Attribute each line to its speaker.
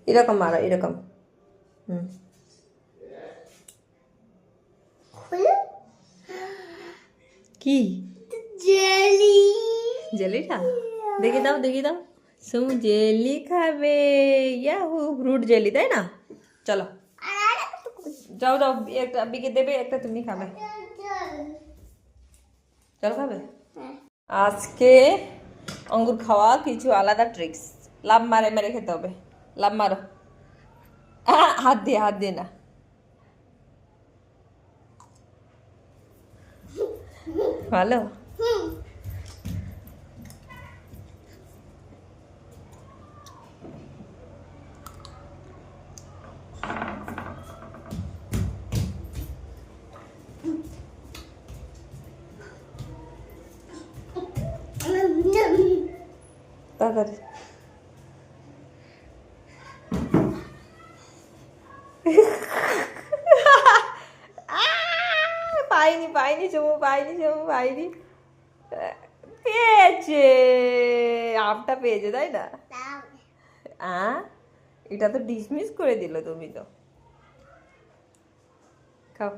Speaker 1: এরকম মারো, এরকম। হুম, কি
Speaker 2: জেলি।
Speaker 1: জেলিটা দেখি দাও, দেখি দাও। সুমু জেলি খাবে। ইয়াহু, ফ্রুট জেলি, তাই না? চলো যাও যাও, একটা বিকে দেবে, একটা তুমি খাবে। চলো খাবে। আজকে আঙ্গুর খাওয়া কিছু আলাদা ট্রিক্স। লাভ মারে মেরে খেতে হবে। লাভ মারো। হাত দিয়ে, হাত দিয়ে না। ভালো। তাড়াতাড়ি। পাইনি, পাইনি চুমু, পাইনি চুমু, পাইনি। পেয়েছে, আমটা পেয়েছে, তাই না? আ এটা তো ডিসমিস করে দিল তুমি তো। খাও।